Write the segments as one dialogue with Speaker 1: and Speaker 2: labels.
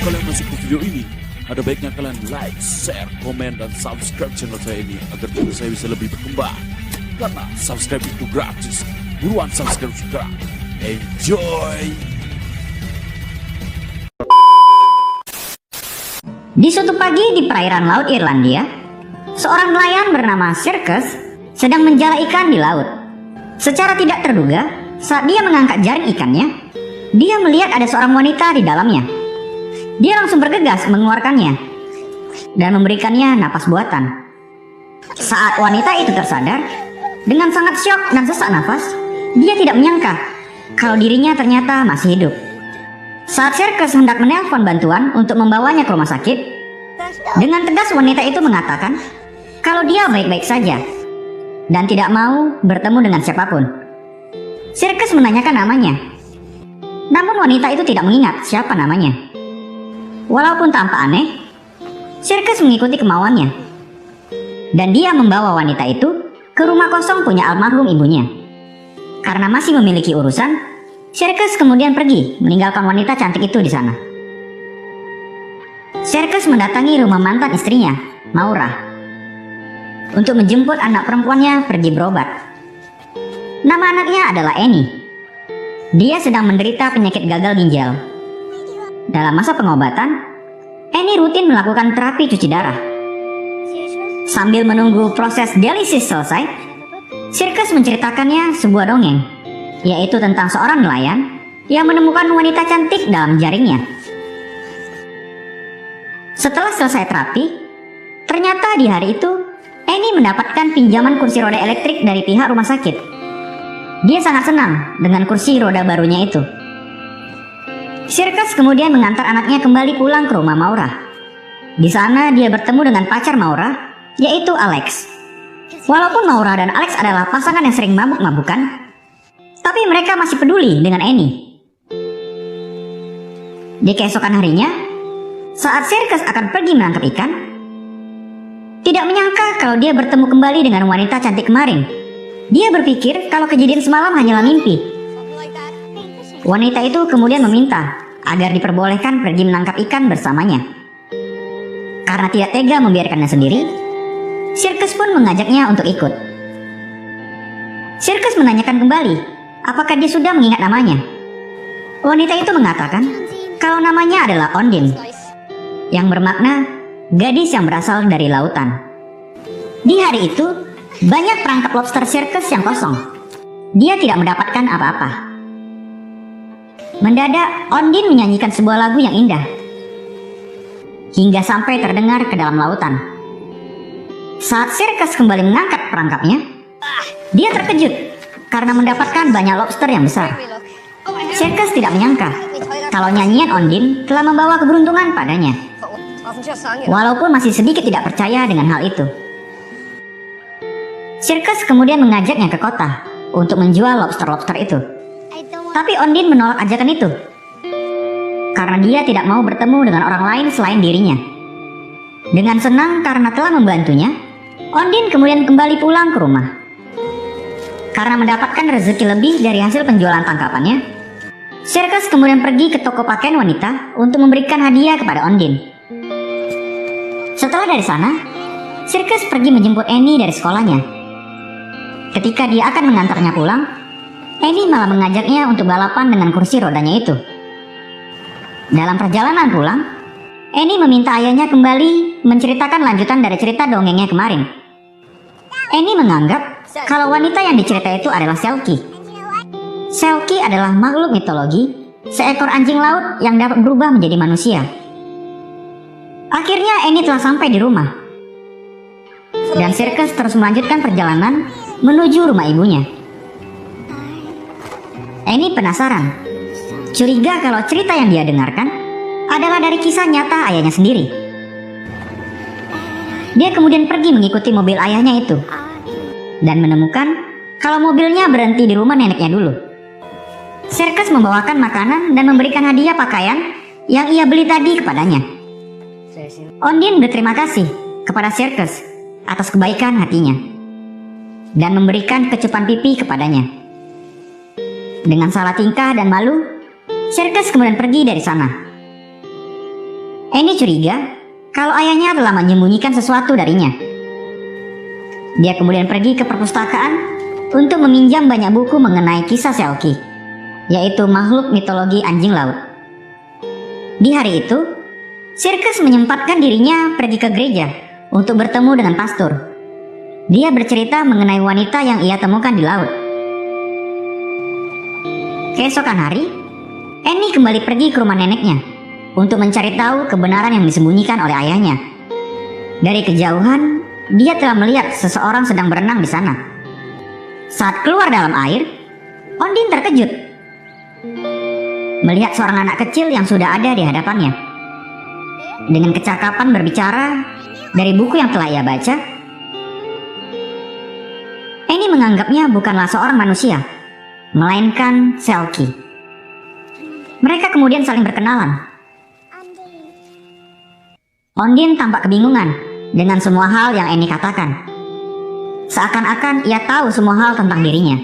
Speaker 1: kalian masuk ke video ini, ada baiknya kalian like, share, komen, dan subscribe channel saya ini agar channel saya bisa lebih berkembang. Karena subscribe itu gratis. Buruan subscribe sekarang. Enjoy!
Speaker 2: Di suatu pagi di perairan laut Irlandia, seorang nelayan bernama Circus sedang menjala ikan di laut. Secara tidak terduga, saat dia mengangkat jaring ikannya, dia melihat ada seorang wanita di dalamnya. Dia langsung bergegas mengeluarkannya dan memberikannya napas buatan. Saat wanita itu tersadar, dengan sangat syok dan sesak nafas, dia tidak menyangka kalau dirinya ternyata masih hidup. Saat Circus hendak menelpon bantuan untuk membawanya ke rumah sakit, dengan tegas wanita itu mengatakan kalau dia baik-baik saja dan tidak mau bertemu dengan siapapun. Circus menanyakan namanya, namun wanita itu tidak mengingat siapa namanya. Walaupun tampak aneh, Circus mengikuti kemauannya, dan dia membawa wanita itu ke rumah kosong punya almarhum ibunya. Karena masih memiliki urusan, Circus kemudian pergi meninggalkan wanita cantik itu di sana. Circus mendatangi rumah mantan istrinya, Maura, untuk menjemput anak perempuannya pergi berobat. Nama anaknya adalah Annie. Dia sedang menderita penyakit gagal ginjal. Dalam masa pengobatan, Annie rutin melakukan terapi cuci darah. Sambil menunggu proses dialisis selesai, Circus menceritakannya sebuah dongeng, yaitu tentang seorang nelayan yang menemukan wanita cantik dalam jaringnya. Setelah selesai terapi, ternyata di hari itu Annie mendapatkan pinjaman kursi roda elektrik dari pihak rumah sakit. Dia sangat senang dengan kursi roda barunya itu. Circus kemudian mengantar anaknya kembali pulang ke rumah Maura. Di sana dia bertemu dengan pacar Maura, yaitu Alex. Walaupun Maura dan Alex adalah pasangan yang sering mabuk-mabukan, tapi mereka masih peduli dengan Annie. Di keesokan harinya, saat Circus akan pergi menangkap ikan, tidak menyangka kalau dia bertemu kembali dengan wanita cantik kemarin. Dia berpikir kalau kejadian semalam hanyalah mimpi. Wanita itu kemudian meminta agar diperbolehkan pergi menangkap ikan bersamanya. Karena tidak tega membiarkannya sendiri, Circus pun mengajaknya untuk ikut. Circus menanyakan kembali apakah dia sudah mengingat namanya. Wanita itu mengatakan kalau namanya adalah Ondine, yang bermakna gadis yang berasal dari lautan. Di hari itu, banyak perangkap lobster Circus yang kosong. Dia tidak mendapatkan apa-apa. Mendadak, Ondine menyanyikan sebuah lagu yang indah, hingga sampai terdengar ke dalam lautan. Saat Circus kembali mengangkat perangkapnya, dia terkejut karena mendapatkan banyak lobster yang besar. Circus tidak menyangka kalau nyanyian Ondine telah membawa keberuntungan padanya. Walaupun masih sedikit tidak percaya dengan hal itu, Circus kemudian mengajaknya ke kota untuk menjual lobster-lobster itu. Tapi Ondine menolak ajakan itu karena dia tidak mau bertemu dengan orang lain selain dirinya. Dengan senang karena telah membantunya, Ondine kemudian kembali pulang ke rumah. Karena mendapatkan rezeki lebih dari hasil penjualan tangkapannya, Circus kemudian pergi ke toko pakaian wanita untuk memberikan hadiah kepada Ondine. Setelah dari sana, Circus pergi menjemput Annie dari sekolahnya. Ketika dia akan mengantarnya pulang, Annie malah mengajaknya untuk balapan dengan kursi rodanya itu. Dalam perjalanan pulang, Annie meminta ayahnya kembali menceritakan lanjutan dari cerita dongengnya kemarin. Annie menganggap kalau wanita yang diceritai itu adalah Selkie. Selkie adalah makhluk mitologi, seekor anjing laut yang dapat berubah menjadi manusia. Akhirnya Annie telah sampai di rumah, dan Circus terus melanjutkan perjalanan menuju rumah ibunya. Annie penasaran, curiga kalau cerita yang dia dengarkan adalah dari kisah nyata ayahnya sendiri. Dia kemudian pergi mengikuti mobil ayahnya itu dan menemukan kalau mobilnya berhenti di rumah neneknya dulu. Circus membawakan makanan dan memberikan hadiah pakaian yang ia beli tadi kepadanya. Ondine berterima kasih kepada Circus atas kebaikan hatinya dan memberikan kecupan pipi kepadanya. Dengan salah tingkah dan malu, Circus kemudian pergi dari sana. Annie curiga kalau ayahnya telah menyembunyikan sesuatu darinya. Dia kemudian pergi ke perpustakaan untuk meminjam banyak buku mengenai kisah Selkie, yaitu makhluk mitologi anjing laut. Di hari itu, Sirkus menyempatkan dirinya pergi ke gereja untuk bertemu dengan pastor. Dia bercerita mengenai wanita yang ia temukan di laut. Keesokan hari, Annie kembali pergi ke rumah neneknya untuk mencari tahu kebenaran yang disembunyikan oleh ayahnya. Dari kejauhan, dia telah melihat seseorang sedang berenang di sana. Saat keluar dalam air, Ondine terkejut melihat seorang anak kecil yang sudah ada di hadapannya. Dengan kecakapan berbicara dari buku yang telah ia baca, Annie menganggapnya bukanlah seorang manusia, melainkan Selkie. Mereka kemudian saling berkenalan. Ondine tampak kebingungan dengan semua hal yang Annie katakan. Seakan-akan ia tahu semua hal tentang dirinya.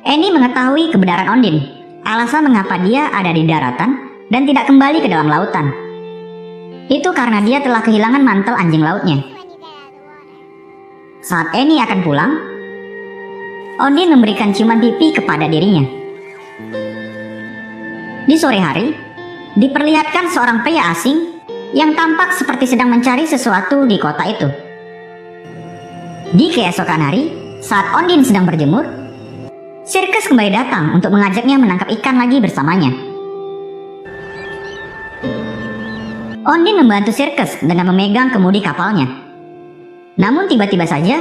Speaker 2: Annie mengetahui kebenaran Ondine, alasan mengapa dia ada di daratan dan tidak kembali ke dalam lautan. Itu karena dia telah kehilangan mantel anjing lautnya. Saat Annie akan pulang, Ondine memberikan ciuman pipi kepada dirinya. Di sore hari, diperlihatkan seorang pria asing yang tampak seperti sedang mencari sesuatu di kota itu. Di keesokan hari, saat Ondine sedang berjemur, Sirkus kembali datang untuk mengajaknya menangkap ikan lagi bersamanya. Ondine membantu Sirkus dengan memegang kemudi kapalnya. Namun tiba-tiba saja,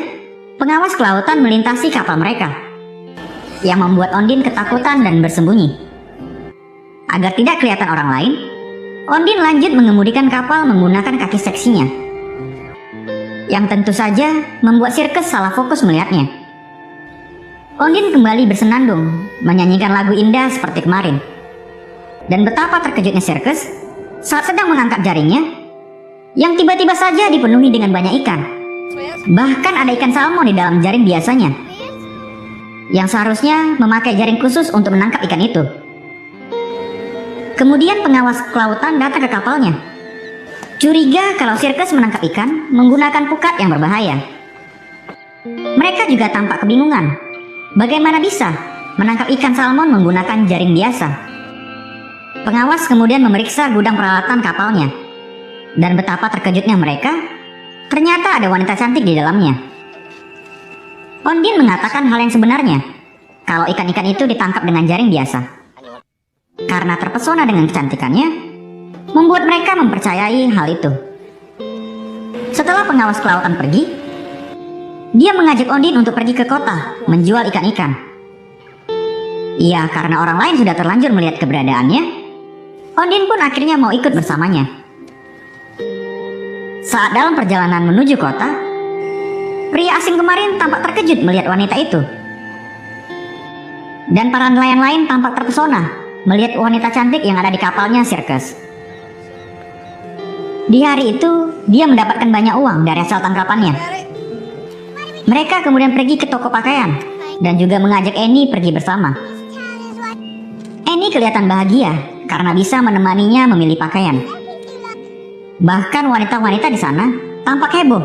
Speaker 2: pengawas kelautan melintasi kapal mereka, yang membuat Ondine ketakutan dan bersembunyi. Agar tidak kelihatan orang lain, Ondine lanjut mengemudikan kapal menggunakan kaki seksinya, yang tentu saja membuat Sirkus salah fokus melihatnya. Ondine kembali bersenandung, menyanyikan lagu indah seperti kemarin. Dan betapa terkejutnya Sirkus saat sedang mengangkat jaringnya, yang tiba-tiba saja dipenuhi dengan banyak ikan. Bahkan ada ikan salmon di dalam jaring biasanya, yang seharusnya memakai jaring khusus untuk menangkap ikan itu. Kemudian pengawas kelautan datang ke kapalnya, curiga kalau Sirkus menangkap ikan menggunakan pukat yang berbahaya. Mereka juga tampak kebingungan, bagaimana bisa menangkap ikan salmon menggunakan jaring biasa. Pengawas kemudian memeriksa gudang peralatan kapalnya, dan betapa terkejutnya mereka, ternyata ada wanita cantik di dalamnya. Ondine mengatakan hal yang sebenarnya, kalau ikan-ikan itu ditangkap dengan jaring biasa. Karena terpesona dengan kecantikannya, membuat mereka mempercayai hal itu. Setelah pengawas kelautan pergi, dia mengajak Ondine untuk pergi ke kota menjual ikan-ikan. Iya, karena orang lain sudah terlanjur melihat keberadaannya, Ondine pun akhirnya mau ikut bersamanya. Saat dalam perjalanan menuju kota, pria asing kemarin tampak terkejut melihat wanita itu. Dan para nelayan lain tampak terpesona melihat wanita cantik yang ada di kapalnya Sirkus. Di hari itu, dia mendapatkan banyak uang dari hasil tangkapannya. Mereka kemudian pergi ke toko pakaian dan juga mengajak Annie pergi bersama. Annie kelihatan bahagia karena bisa menemaninya memilih pakaian. Bahkan wanita-wanita di sana tampak heboh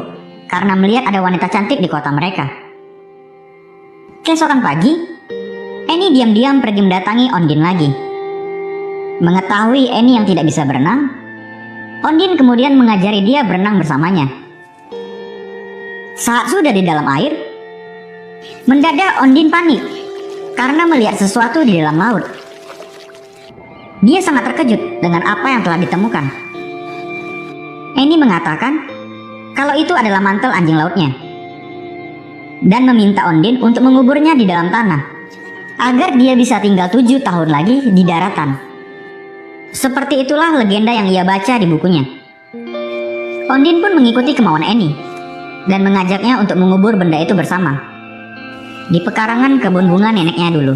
Speaker 2: karena melihat ada wanita cantik di kota mereka. Keesokan pagi, Annie diam-diam pergi mendatangi Ondine lagi. Mengetahui Annie yang tidak bisa berenang, Ondine kemudian mengajari dia berenang bersamanya. Saat sudah di dalam air, mendadak Ondine panik karena melihat sesuatu di dalam laut. Dia sangat terkejut dengan apa yang telah ditemukan. Annie mengatakan kalau itu adalah mantel anjing lautnya, dan meminta Ondine untuk menguburnya di dalam tanah, agar dia bisa tinggal 7 tahun lagi di daratan. Seperti itulah legenda yang ia baca di bukunya. Ondine pun mengikuti kemauan Annie, dan mengajaknya untuk mengubur benda itu bersama, di pekarangan kebun bunga neneknya dulu.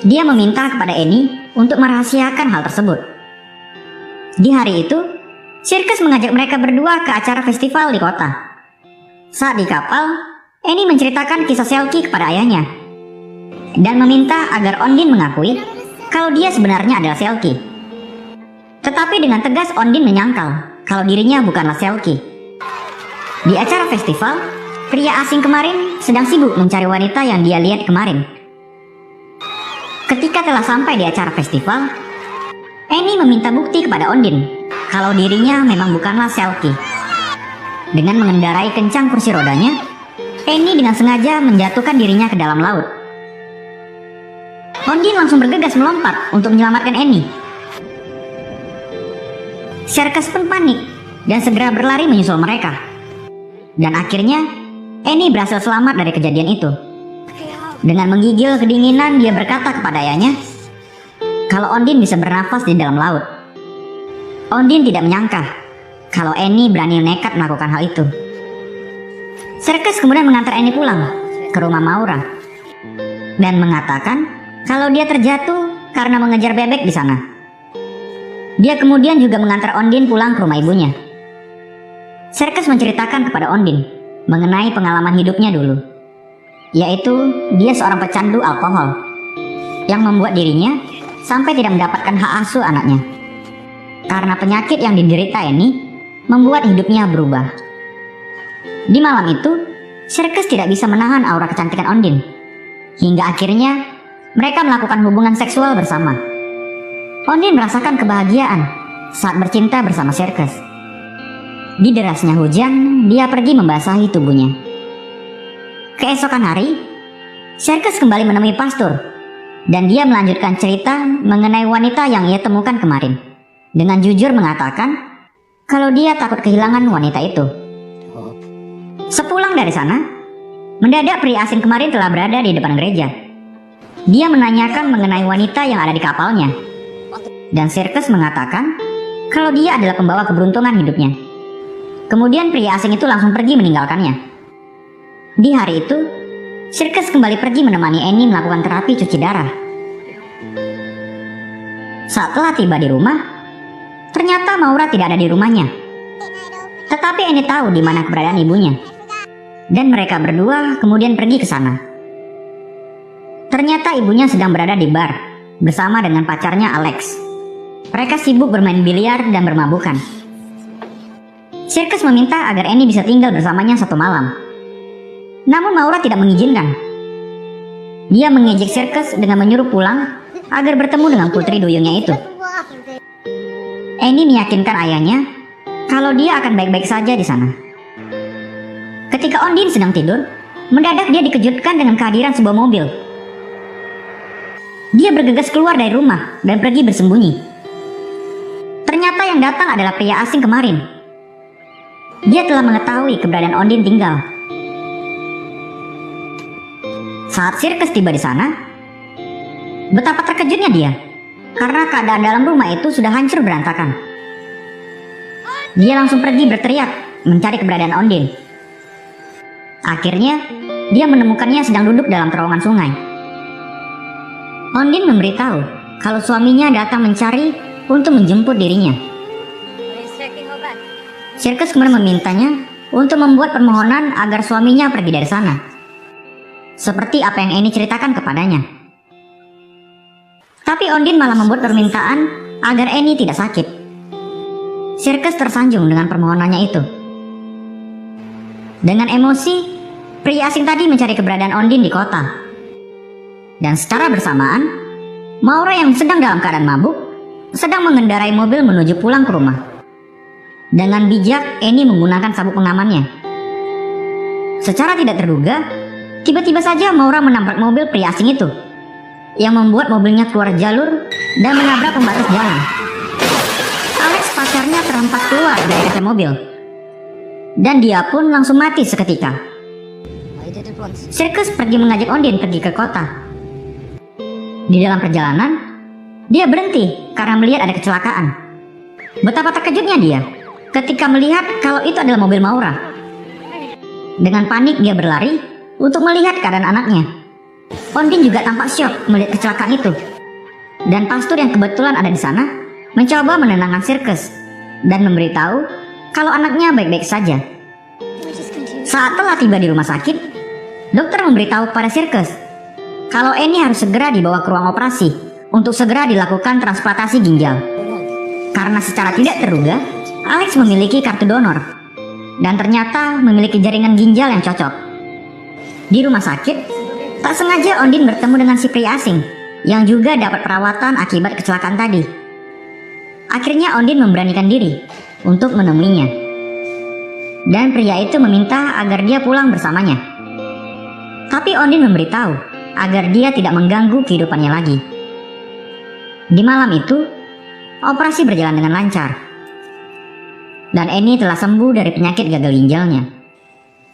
Speaker 2: Dia meminta kepada Annie untuk merahasiakan hal tersebut. Di hari itu, Sirkus mengajak mereka berdua ke acara festival di kota. Saat di kapal, Annie menceritakan kisah Selkie kepada ayahnya, dan meminta agar Ondine mengakui kalau dia sebenarnya adalah Selkie. Tetapi dengan tegas Ondin menyangkal kalau dirinya bukanlah Selkie. Di acara festival, pria asing kemarin sedang sibuk mencari wanita yang dia lihat kemarin. Ketika telah sampai di acara festival, Annie meminta bukti kepada Ondin kalau dirinya memang bukanlah Selkie. Dengan mengendarai kencang kursi rodanya, Annie dengan sengaja menjatuhkan dirinya ke dalam laut. Ondin langsung bergegas melompat untuk menyelamatkan Annie. Circus pun panik dan segera berlari menyusul mereka. Dan akhirnya, Annie berhasil selamat dari kejadian itu. Dengan menggigil kedinginan, dia berkata kepada ayahnya kalau Ondin bisa bernafas di dalam laut. Ondin tidak menyangka kalau Annie berani nekat melakukan hal itu. Circus kemudian mengantar Annie pulang ke rumah Maura dan mengatakan kalau dia terjatuh karena mengejar bebek di sana. Dia kemudian juga mengantar Ondin pulang ke rumah ibunya. Circus menceritakan kepada Ondin mengenai pengalaman hidupnya dulu, yaitu dia seorang pecandu alkohol yang membuat dirinya sampai tidak mendapatkan hak asuh anaknya. Karena penyakit yang diderita ini membuat hidupnya berubah. Di malam itu, Circus tidak bisa menahan aura kecantikan Ondin, hingga akhirnya mereka melakukan hubungan seksual bersama. Ondin merasakan kebahagiaan saat bercinta bersama Circus. Di derasnya hujan, dia pergi membasahi tubuhnya. Keesokan hari, Circus kembali menemui pastor, dan dia melanjutkan cerita mengenai wanita yang ia temukan kemarin, dengan jujur mengatakan kalau dia takut kehilangan wanita itu. Sepulang dari sana, mendadak pria asing kemarin telah berada di depan gereja. Dia menanyakan mengenai wanita yang ada di kapalnya, dan Circus mengatakan kalau dia adalah pembawa keberuntungan hidupnya. Kemudian pria asing itu langsung pergi meninggalkannya. Di hari itu, Circus kembali pergi menemani Annie melakukan terapi cuci darah. Saat telah tiba di rumah, ternyata Maura tidak ada di rumahnya. Tetapi Annie tahu di mana keberadaan ibunya, dan mereka berdua kemudian pergi ke sana. Ternyata ibunya sedang berada di bar bersama dengan pacarnya Alex. Mereka sibuk bermain biliar dan bermabukan. Circus meminta agar Annie bisa tinggal bersamanya satu malam. Namun Maura tidak mengizinkan. Dia mengejek Circus dengan menyuruh pulang agar bertemu dengan putri duyungnya itu. Annie meyakinkan ayahnya kalau dia akan baik-baik saja di sana. Ketika Ondin sedang tidur, mendadak dia dikejutkan dengan kehadiran sebuah mobil. Dia bergegas keluar dari rumah dan pergi bersembunyi. Ternyata yang datang adalah pria asing kemarin. Dia telah mengetahui keberadaan Ondin tinggal. Saat Circus tiba di sana, betapa terkejutnya dia karena keadaan dalam rumah itu sudah hancur berantakan. Dia langsung pergi berteriak mencari keberadaan Ondin. Akhirnya, dia menemukannya sedang duduk dalam terowongan sungai. Ondin memberitahu kalau suaminya datang mencari untuk menjemput dirinya. Circus kemudian memintanya untuk membuat permohonan agar suaminya pergi dari sana, seperti apa yang Annie ceritakan kepadanya. Tapi Ondin malah membuat permintaan agar Annie tidak sakit. Circus tersanjung dengan permohonannya itu. Dengan emosi, pria asing tadi mencari keberadaan Ondin di kota. Dan secara bersamaan, Maura yang sedang dalam keadaan mabuk sedang mengendarai mobil menuju pulang ke rumah. Dengan bijak, Annie menggunakan sabuk pengamannya. Secara tidak terduga, tiba-tiba saja Maura menabrak mobil pria asing itu, yang membuat mobilnya keluar jalur dan menabrak pembatas jalan. Alex pacarnya terempat keluar dari kaca mobil, dan dia pun langsung mati seketika. Circus pergi mengajak Ondin pergi ke kota. Di dalam perjalanan, dia berhenti karena melihat ada kecelakaan. Betapa terkejutnya dia ketika melihat kalau itu adalah mobil Maura. Dengan panik dia berlari untuk melihat keadaan anaknya. Ondin juga tampak syok melihat kecelakaan itu. Dan pastor yang kebetulan ada di sana mencoba menenangkan Circus dan memberitahu kalau anaknya baik-baik saja. Saat telah tiba di rumah sakit, dokter memberitahu kepada Circus kalau Annie harus segera dibawa ke ruang operasi untuk segera dilakukan transplantasi ginjal. Karena Karena secara tidak terduga, Alex memiliki kartu donor dan ternyata memiliki jaringan ginjal yang cocok. Di rumah sakit, tak sengaja Ondine bertemu dengan si pria asing yang juga dapat perawatan akibat kecelakaan tadi. Akhirnya Ondine memberanikan diri untuk menemuinya. Dan pria itu meminta agar dia pulang bersamanya. Tapi Ondine memberitahu agar dia tidak mengganggu kehidupannya lagi. Di malam itu, operasi berjalan dengan lancar. Dan Annie telah sembuh dari penyakit gagal ginjalnya.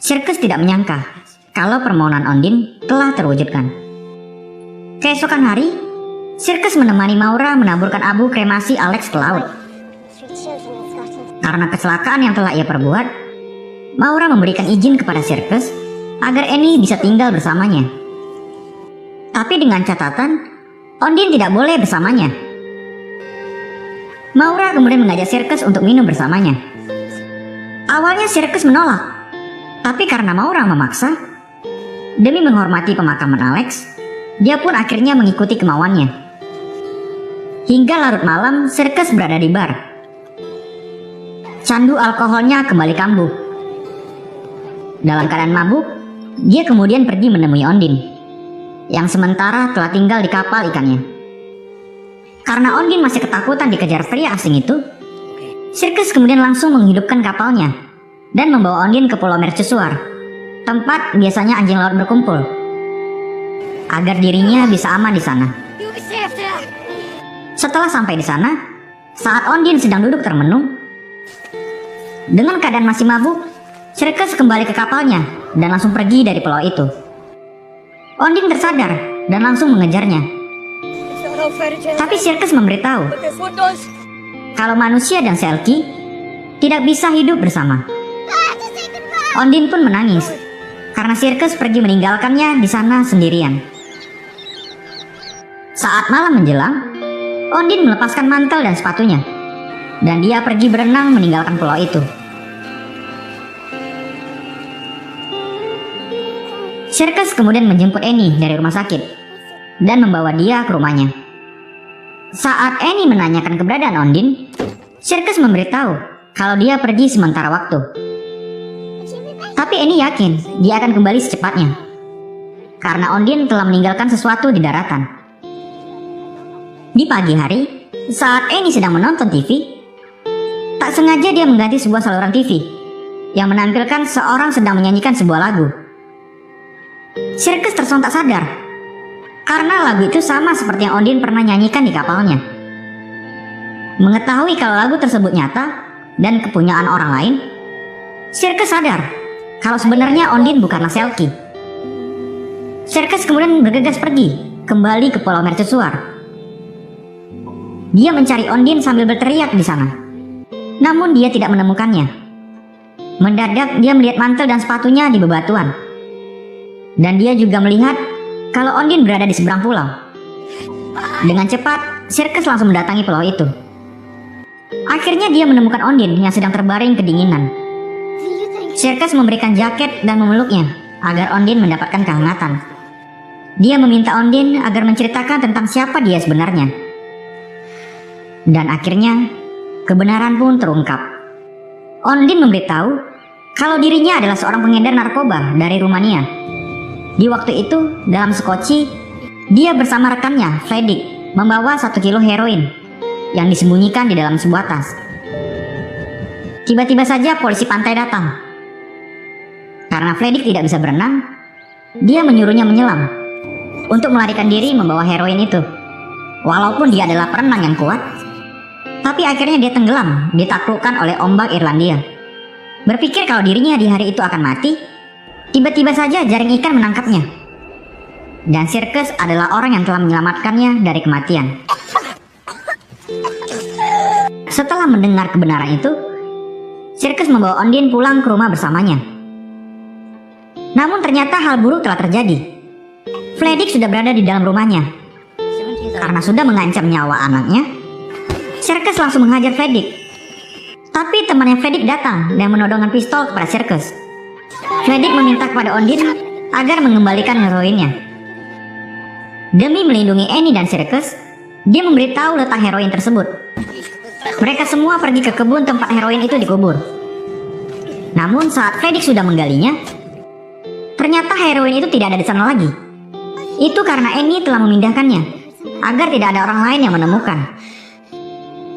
Speaker 2: Sirkus tidak menyangka kalau permohonan Ondine telah terwujudkan. Keesokan hari, Sirkus menemani Maura menaburkan abu kremasi Alex ke laut. Karena kecelakaan yang telah ia perbuat, Maura memberikan izin kepada Sirkus agar Annie bisa tinggal bersamanya. Tapi dengan catatan, Ondine tidak boleh bersamanya. Maura kemudian mengajak Sirkus untuk minum bersamanya. Awalnya Sirkus menolak, tapi karena Maura memaksa, demi menghormati pemakaman Alex, dia pun akhirnya mengikuti kemauannya. Hingga larut malam, Sirkus berada di bar. Candu alkoholnya kembali kambuh. Dalam keadaan mabuk, dia kemudian pergi menemui Ondine, yang sementara telah tinggal di kapal ikannya. Karena Ondine masih ketakutan dikejar pria asing itu, Sirkus kemudian langsung menghidupkan kapalnya dan membawa Ondine ke Pulau Mercusuar, tempat biasanya anjing laut berkumpul, agar dirinya bisa aman di sana. Setelah sampai di sana, saat Ondine sedang duduk termenung, dengan keadaan masih mabuk, Sirkus kembali ke kapalnya dan langsung pergi dari pulau itu. Ondine tersadar dan langsung mengejarnya. Tapi Sirkus memberitahu kalau manusia dan Selkie tidak bisa hidup bersama. Ondine pun menangis karena Sirkus pergi meninggalkannya di sana sendirian. Saat malam menjelang, Ondine melepaskan mantel dan sepatunya, dan dia pergi berenang meninggalkan pulau itu. Sirkus kemudian menjemput Annie dari rumah sakit dan membawa dia ke rumahnya. Saat Annie menanyakan keberadaan Ondine, Sirkus memberitahu kalau dia pergi sementara waktu. Tapi Annie yakin dia akan kembali secepatnya, karena Ondine telah meninggalkan sesuatu di daratan. Di pagi hari, saat Annie sedang menonton TV, tak sengaja dia mengganti sebuah saluran TV yang menampilkan seorang sedang menyanyikan sebuah lagu. Sirkus tersontak sadar karena lagu itu sama seperti yang Ondine pernah nyanyikan di kapalnya. Mengetahui kalau lagu tersebut nyata dan kepunyaan orang lain, Sirkus sadar kalau sebenarnya Ondine bukanlah Selkie. Sirkus kemudian bergegas pergi kembali ke Pulau Mercusuar. Dia mencari Ondine sambil berteriak di sana, namun dia tidak menemukannya. Mendadak dia melihat mantel dan sepatunya di bebatuan, dan dia juga melihat kalau Ondine berada di seberang pulau. Dengan cepat, Sirkus langsung mendatangi pulau itu. Akhirnya dia menemukan Ondine yang sedang terbaring kedinginan. Sirkus memberikan jaket dan memeluknya agar Ondine mendapatkan kehangatan. Dia meminta Ondine agar menceritakan tentang siapa dia sebenarnya. Dan akhirnya, kebenaran pun terungkap. Ondine memberitahu kalau dirinya adalah seorang pengedar narkoba dari Rumania. Di waktu itu, dalam skoci, dia bersama rekannya, Fredrik, membawa 1 kilo heroin yang disembunyikan di dalam sebuah tas. Tiba-tiba saja polisi pantai datang. Karena Fredrik tidak bisa berenang, dia menyuruhnya menyelam untuk melarikan diri membawa heroin itu. Walaupun dia adalah perenang yang kuat, tapi akhirnya dia tenggelam ditaklukkan oleh ombak Irlandia. Berpikir kalau dirinya di hari itu akan mati, tiba-tiba saja jaring ikan menangkapnya. Dan Sirkus adalah orang yang telah menyelamatkannya dari kematian. Setelah mendengar kebenaran itu, Sirkus membawa Ondine pulang ke rumah bersamanya. Namun ternyata hal buruk telah terjadi. Fredrik sudah berada di dalam rumahnya. Karena sudah mengancam nyawa anaknya, Sirkus langsung menghajar Fredrik. Tapi temannya Fredrik datang dan menodongkan pistol kepada Sirkus. Fredrik meminta kepada Ondine agar mengembalikan heroinnya. Demi melindungi Annie dan Sirkus, dia memberitahu letak heroin tersebut. Mereka semua pergi ke kebun tempat heroin itu dikubur. Namun saat Felix sudah menggalinya, ternyata heroin itu tidak ada di sana lagi. Itu karena Annie telah memindahkannya agar tidak ada orang lain yang menemukan.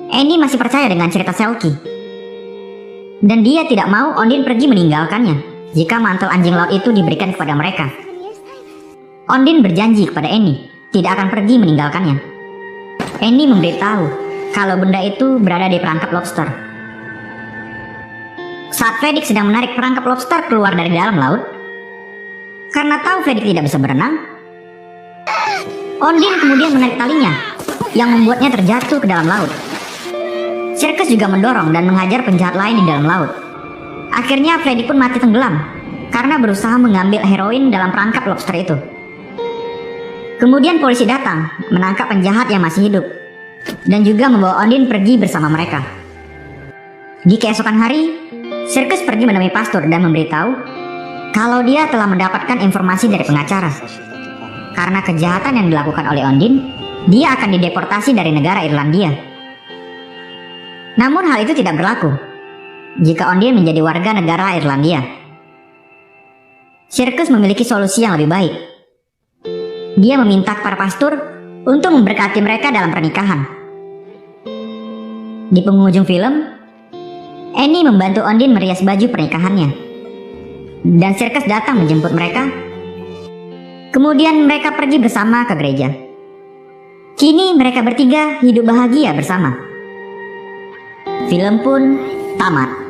Speaker 2: Annie masih percaya dengan cerita Selkie, dan dia tidak mau Ondine pergi meninggalkannya jika mantel anjing laut itu diberikan kepada mereka. Ondine berjanji kepada Annie tidak akan pergi meninggalkannya. Annie memberitahu kalau benda itu berada di perangkap lobster. Saat Felix sedang menarik perangkap lobster keluar dari dalam laut, karena tahu Felix tidak bisa berenang, Ondine kemudian menarik talinya yang membuatnya terjatuh ke dalam laut. Circus juga mendorong dan menghajar penjahat lain di dalam laut. Akhirnya Freddy pun mati tenggelam karena berusaha mengambil heroin dalam perangkap lobster itu. Kemudian polisi datang menangkap penjahat yang masih hidup dan juga membawa Ondine pergi bersama mereka. Di keesokan hari, Circus pergi menemui pastor dan memberitahu kalau dia telah mendapatkan informasi dari pengacara. Karena kejahatan yang dilakukan oleh Ondine, dia akan dideportasi dari negara Irlandia. Namun hal itu tidak berlaku jika Ondine menjadi warga negara Irlandia. Circus memiliki solusi yang lebih baik. Dia meminta para pastor untuk memberkati mereka dalam pernikahan. Di penghujung film, Annie membantu Ondine merias baju pernikahannya, dan Circus datang menjemput mereka. Kemudian mereka pergi bersama ke gereja. Kini mereka bertiga hidup bahagia bersama. Film pun tamat.